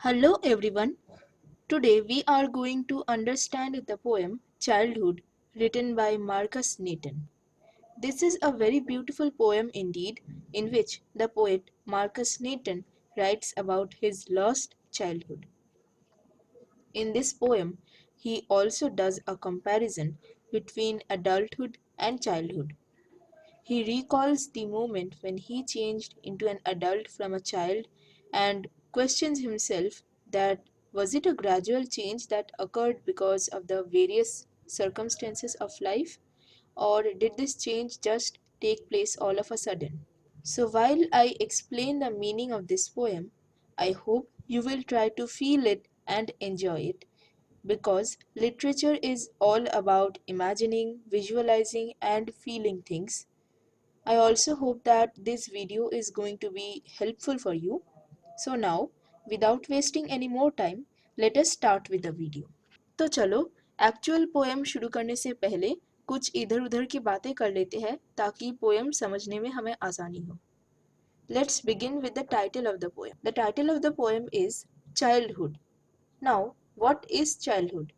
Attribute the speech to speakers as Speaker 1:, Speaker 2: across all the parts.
Speaker 1: Hello everyone. Today we are going to understand the poem Childhood written by Markus Natten. This is a very beautiful poem indeed, in which the poet Markus Natten writes about his lost childhood. In this poem, he also does a comparison between adulthood and childhood. He recalls the moment when he changed into an adult from a child and questions himself that was it a gradual change that occurred because of the various circumstances of life, or did this change just take place all of a sudden? So, while I explain the meaning of this poem, I hope you will try to feel it and enjoy it because literature is all about imagining, visualizing, and feeling things. I also hope that this video is going to be helpful for you. So now, without wasting any more time, let us start with the video. तो चलो actual poem शुरू करने से पहले कुछ इधर उधर की बातें कर लेते हैं ताकि पोएम समझने में हमें आसानी हो. Let's begin with the title of the poem. The title of the poem is Childhood. Now, what is childhood?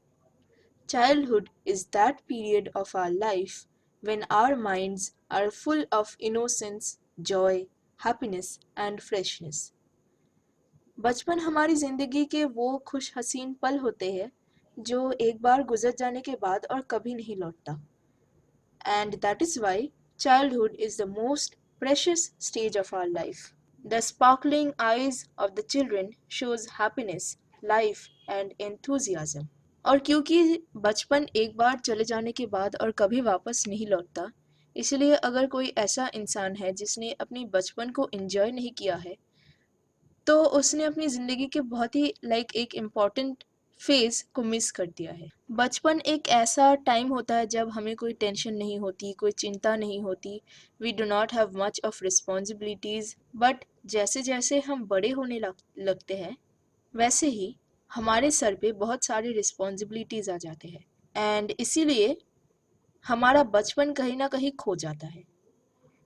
Speaker 1: Childhood is that period of our life when our minds are full of innocence, joy, happiness and freshness. बचपन हमारी ज़िंदगी के वो खुश हसीन पल होते हैं जो एक बार गुजर जाने के बाद और कभी नहीं लौटता. And that is why childhood is the most precious stage of our life. The sparkling eyes of the children shows happiness, life and enthusiasm. और क्योंकि बचपन एक बार चले जाने के बाद और कभी वापस नहीं लौटता, इसलिए अगर कोई ऐसा इंसान है जिसने अपनी बचपन को एंजॉय नहीं किया है, तो उसने अपनी ज़िंदगी के बहुत ही एक इम्पॉर्टेंट फेज़ को मिस कर दिया है. बचपन एक ऐसा टाइम होता है जब हमें कोई टेंशन नहीं होती, कोई चिंता नहीं होती. We do not have much of responsibilities. But जैसे जैसे हम बड़े होने लगते हैं, वैसे ही हमारे सर पे बहुत सारी रिस्पॉन्सिबिलिटीज़ आ जाते हैं एंड इसीलिए हमारा बचपन कहीं ना कहीं खो जाता है.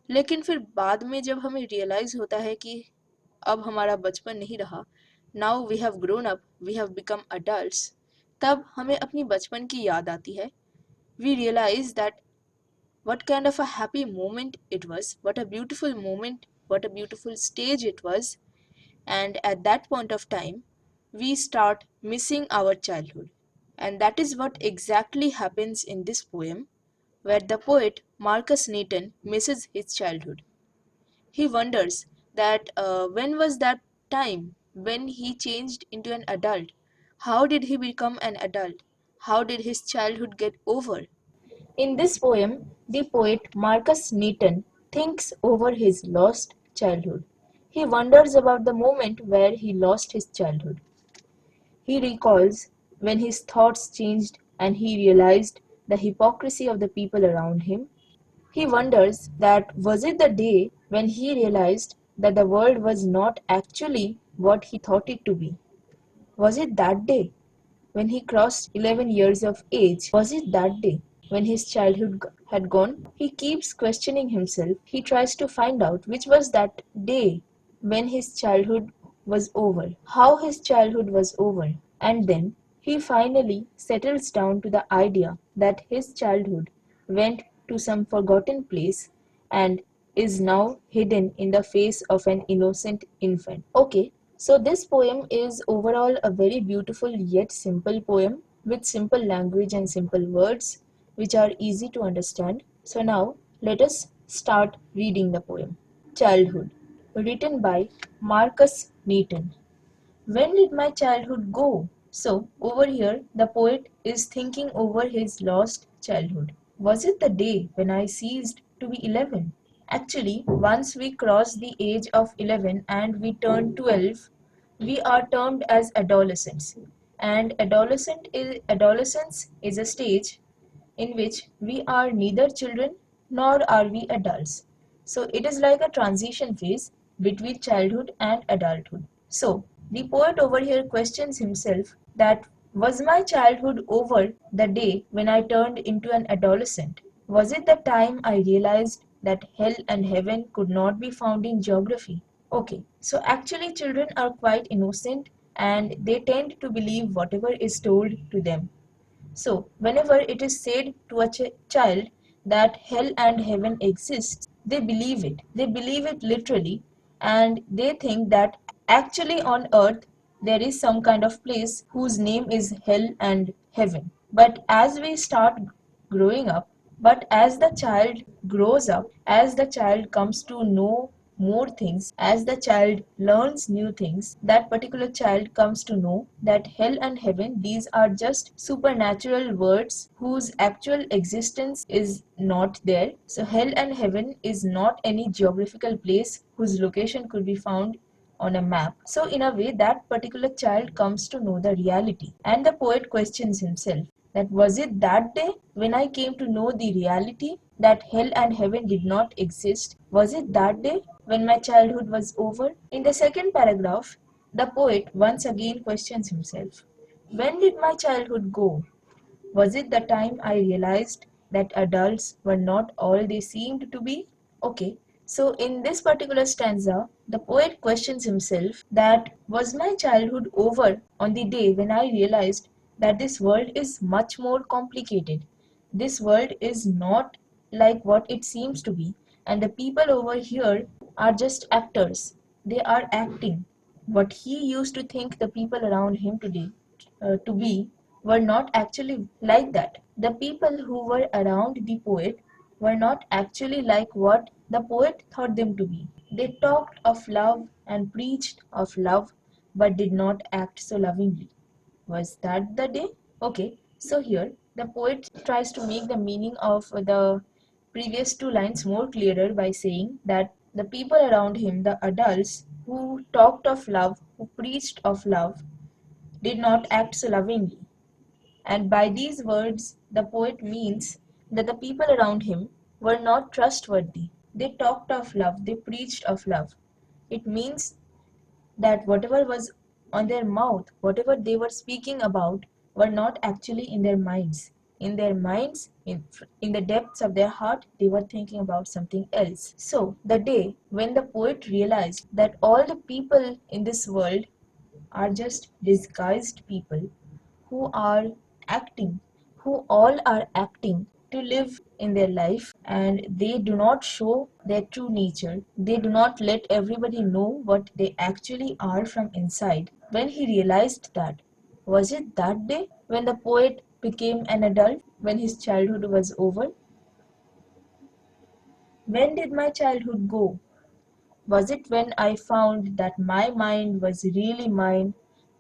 Speaker 1: लेकिन फिर बाद में जब हमें रियलाइज़ होता है कि अब हमारा बचपन नहीं रहा, now we have grown up, we have become adults, तब हमें अपनी बचपन की याद आती है. We realise that what kind of a happy moment it was, what a beautiful moment, what a beautiful stage it was, and at that point of time, we start missing our childhood. And that is what exactly happens in this poem, where the poet Markus Natten misses his childhood. He wonders that when was that time when he changed into an adult? How did he become an adult? How did his childhood get over? In this poem, the poet Markus Natten thinks over his lost childhood. He wonders about the moment where he lost his childhood. He recalls when his thoughts changed and he realized the hypocrisy of the people around him. He wonders that was it the day when he realized that the world was not actually what he thought it to be? Was it that day when he crossed 11 years of age? Was it that day when his childhood had gone? He keeps questioning himself. He tries to find out which was that day when his childhood was over, how his childhood was over, and then he finally settles down to the idea that his childhood went to some forgotten place and is now hidden in the face of an innocent infant. Okay, so this poem is overall a very beautiful yet simple poem with simple language and simple words which are easy to understand. So now let us start reading the poem. Childhood, written by Markus Natten. When did my childhood go? So, over here, the poet is thinking over his lost childhood. Was it the day when I ceased to be 11? Actually, once we cross the age of 11 and we turn 12, we are termed as adolescents. And adolescence is a stage in which we are neither children nor are we adults. So it is like a transition phase between childhood and adulthood. So the poet over here questions himself that was my childhood over the day when I turned into an adolescent? Was it the time I realized that hell and heaven could not be found in geography? Okay, so actually children are quite innocent and they tend to believe whatever is told to them. So, whenever it is said to a child that hell and heaven exists, they believe it. They believe it literally, and they think that actually on earth there is some kind of place whose name is hell and heaven. But as we start growing up, but as the child grows up, as the child comes to know more things, as the child learns new things, that particular child comes to know that hell and heaven, these are just supernatural words whose actual existence is not there. So, hell and heaven is not any geographical place whose location could be found on a map. So, in a way, that particular child comes to know the reality. And the poet questions himself that was it that day when I came to know the reality that hell and heaven did not exist? Was it that day when my childhood was over? In the second paragraph, the poet once again questions himself. When did my childhood go? Was it the time I realized that adults were not all they seemed to be? Okay, so in this particular stanza, the poet questions himself that was my childhood over on the day when I realized that this world is much more complicated. This world is not like what it seems to be, and the people over here are just actors. They are acting. What he used to think the people around him today to be were not actually like that. The people who were around the poet were not actually like what the poet thought them to be. They talked of love and preached of love, but did not act so lovingly. Was that the day? Okay, so here the poet tries to make the meaning of the previous two lines more clearer by saying that the people around him, the adults who talked of love, who preached of love, did not act so lovingly. And by these words, the poet means that the people around him were not trustworthy. They talked of love, they preached of love. It means that whatever was on their mouth, whatever they were speaking about, were not actually in their minds. In their minds, in the depths of their heart, they were thinking about something else. So, the day when the poet realized that all the people in this world are just disguised people who are acting, who all are acting to live in their life, and they do not show their true nature. They do not let everybody know what they actually are from inside. When he realized that, was it that day when the poet became an adult, when his childhood was over? When did my childhood go? Was it when I found that my mind was really mine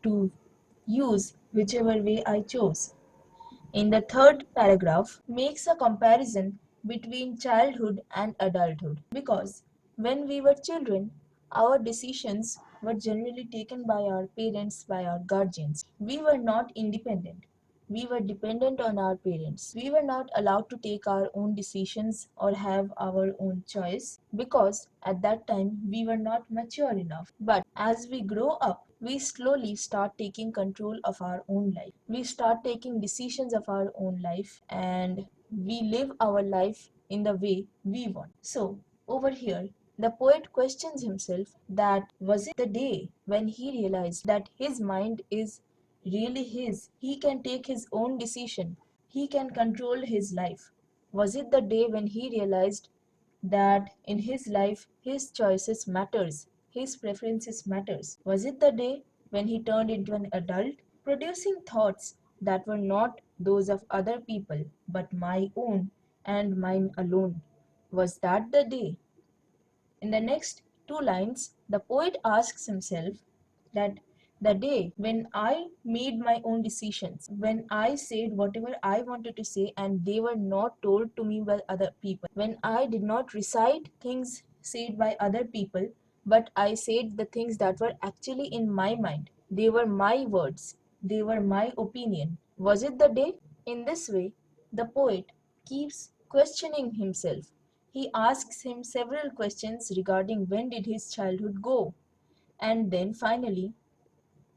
Speaker 1: to use whichever way I chose? In the third paragraph, makes a comparison between childhood and adulthood because when we were children, our decisions were generally taken by our parents, by our guardians. We were not independent. We were dependent on our parents. We were not allowed to take our own decisions or have our own choice because at that time we were not mature enough. But as we grow up, we slowly start taking control of our own life. We start taking decisions of our own life and we live our life in the way we want. So, over here, the poet questions himself that was it the day when he realized that his mind is really his. He can take his own decision. He can control his life. Was it the day when he realized that in his life his choices matters, his preferences matters? Was it the day when he turned into an adult, producing thoughts that were not those of other people but my own and mine alone? Was that the day? In the next two lines, the poet asks himself that the day when I made my own decisions, when I said whatever I wanted to say and they were not told to me by other people, when I did not recite things said by other people, but I said the things that were actually in my mind. They were my words, they were my opinion. Was it the day? In this way, the poet keeps questioning himself. He asks him several questions regarding when did his childhood go, and then finally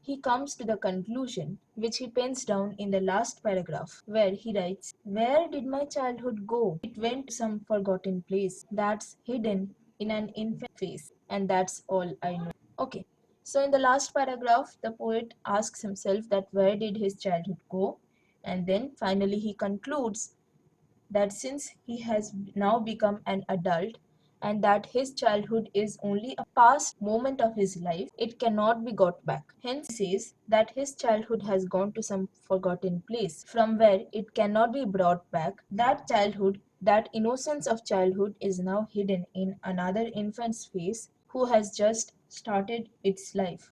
Speaker 1: he comes to the conclusion which he pens down in the last paragraph where he writes, where did my childhood go? It went to some forgotten place that's hidden in an infant face, and that's all I know. Okay, So in the last paragraph, the poet asks himself that where did his childhood go? And then finally he concludes that since he has now become an adult and that his childhood is only a past moment of his life, it cannot be got back. Hence, he says that his childhood has gone to some forgotten place from where it cannot be brought back. That childhood, that innocence of childhood, is now hidden in another infant's face who has just started its life.